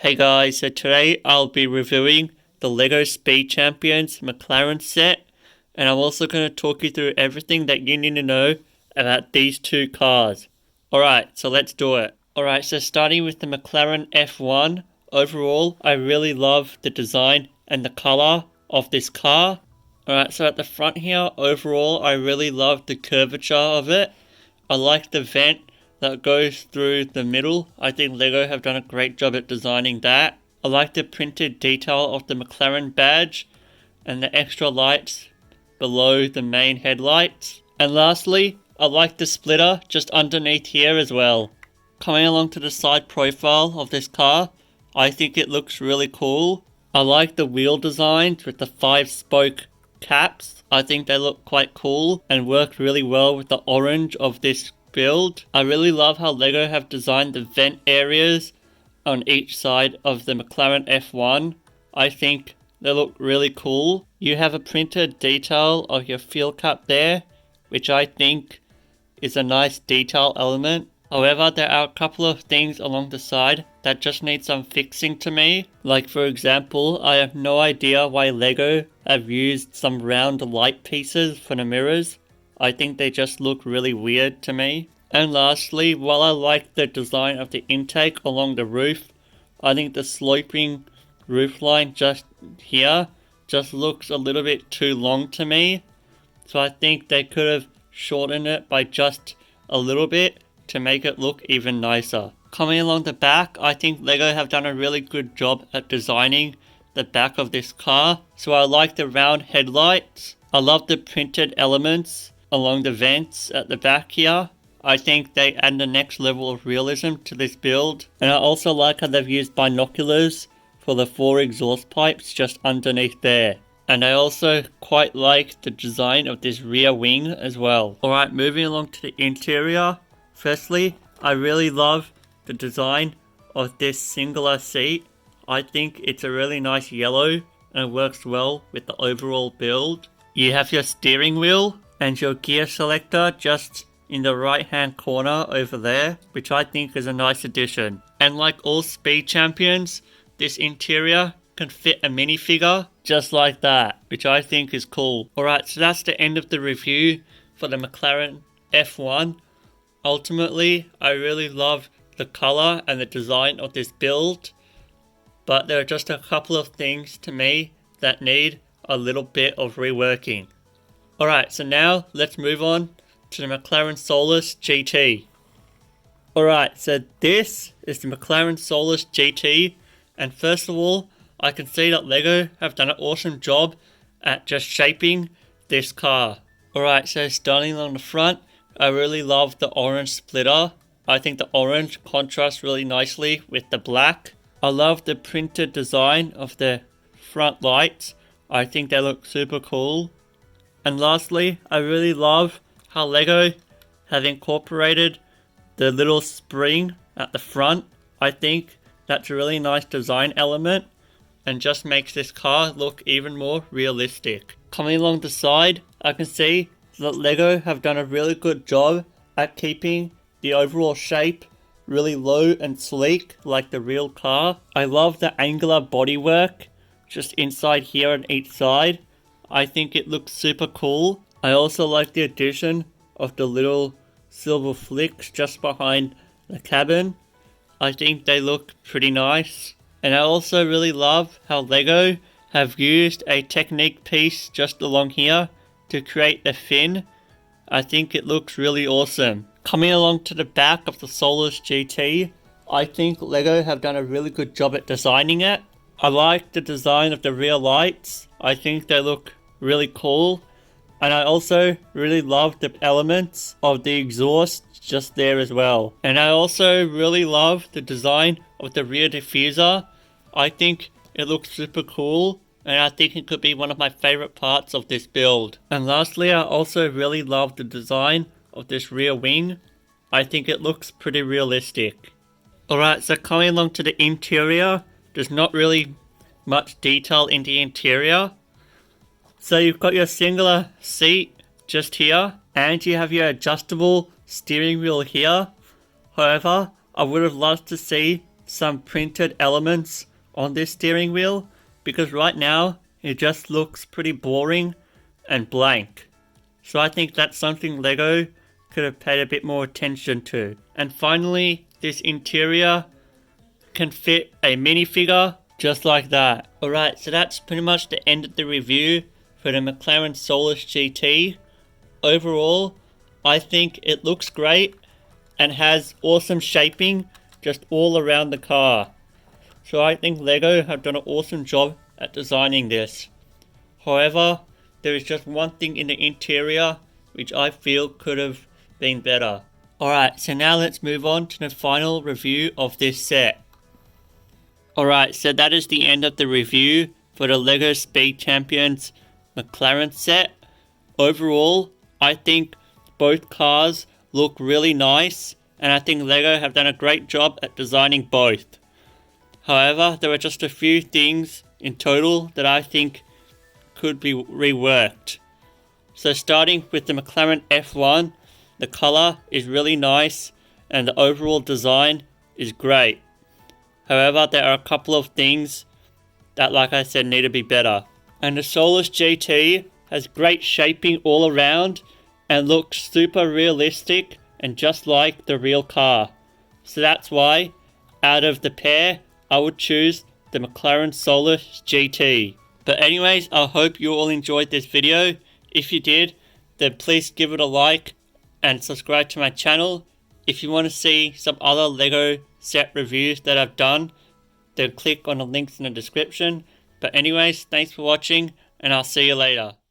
Hey guys, so today I'll be reviewing the LEGO Speed Champions McLaren set, and I'm also going to talk you through everything that you need to know about these two cars. Alright, so let's do it. Alright, so starting with the McLaren F1, overall I really love the design and the color of this car. Alright, so at the front here, overall I really love the curvature of it. I like the vent that goes through the middle. I think LEGO have done a great job at designing that. I like the printed detail of the McLaren badge and the extra lights below the main headlights. And lastly, I like the splitter just underneath here as well. Coming along to the side profile of this car, I think it looks really cool. I like the wheel designs with the 5-spoke caps. I think they look quite cool and work really well with the orange of this build. I really love how LEGO have designed the vent areas on each side of the McLaren F1. I think they look really cool. You have a printed detail of your fuel cap there, which I think is a nice detail element. However, there are a couple of things along the side that just need some fixing to me. Like for example, I have no idea why LEGO have used some round light pieces for the mirrors. I think they just look really weird to me. And lastly, while I like the design of the intake along the roof, I think the sloping roofline just here just looks a little bit too long to me. So I think they could have shortened it by just a little bit to make it look even nicer. Coming along the back, I think LEGO have done a really good job at designing the back of this car. So I like the round headlights. I love the printed elements along the vents at the back here. I think they add the next level of realism to this build. And I also like how they've used binoculars for the 4 exhaust pipes just underneath there. And I also quite like the design of this rear wing as well. Alright, moving along to the interior. Firstly, I really love the design of this singular seat. I think it's a really nice yellow and works well with the overall build. You have your steering wheel and your gear selector just in the right hand corner over there, which I think is a nice addition. And like all Speed Champions, this interior can fit a minifigure just like that, which I think is cool. Alright, so that's the end of the review for the McLaren F1. Ultimately, I really love the color and the design of this build, but there are just a couple of things to me that need a little bit of reworking. Alright, so now let's move on to the McLaren Solus GT. Alright, so this is the McLaren Solus GT, and first of all, I can see that LEGO have done an awesome job at just shaping this car. Alright, so starting on the front, I really love the orange splitter. I think the orange contrasts really nicely with the black. I love the printed design of the front lights. I think they look super cool. And lastly, I really love how LEGO have incorporated the little spring at the front. I think that's a really nice design element and just makes this car look even more realistic. Coming along the side, I can see that LEGO have done a really good job at keeping the overall shape really low and sleek like the real car. I love the angular bodywork just inside here on each side. I think it looks super cool. I also like the addition of the little silver flicks just behind the cabin. I think they look pretty nice. And I also really love how LEGO have used a Technic piece just along here to create the fin. I think it looks really awesome. Coming along to the back of the Solus GT, I think LEGO have done a really good job at designing it. I like the design of the rear lights. I think they look really cool. And I also really love the elements of the exhaust just there as well. And I also really love the design of the rear diffuser. I think it looks super cool, and I think it could be one of my favorite parts of this build. And lastly, I also really love the design of this rear wing. I think it looks pretty realistic. Alright, so coming along to the interior, there's not really much detail in the interior. So you've got your singular seat just here, and you have your adjustable steering wheel here. However, I would have loved to see some printed elements on this steering wheel, because right now it just looks pretty boring and blank. So I think that's something LEGO could have paid a bit more attention to. And finally, this interior can fit a minifigure just like that. Alright, so that's pretty much the end of the review for the McLaren Solus GT. Overall, I think it looks great and has awesome shaping just all around the car. So I think LEGO have done an awesome job at designing this. However, there is just one thing in the interior which I feel could have been better. Alright, so now let's move on to the final review of this set. Alright, so that is the end of the review for the LEGO Speed Champions McLaren set. Overall, I think both cars look really nice, and I think LEGO have done a great job at designing both. However, there are just a few things in total that I think could be reworked. So starting with the McLaren F1, the color is really nice and the overall design is great. However, there are a couple of things that, like I said, need to be better. And the Solus GT has great shaping all around and looks super realistic and just like the real car. So that's why, out of the pair, I would choose the McLaren Solus GT. But anyways, I hope you all enjoyed this video. If you did, then please give it a like and subscribe to my channel. If you want to see some other LEGO set reviews that I've done, then click on the links in the description. But anyways, thanks for watching and I'll see you later.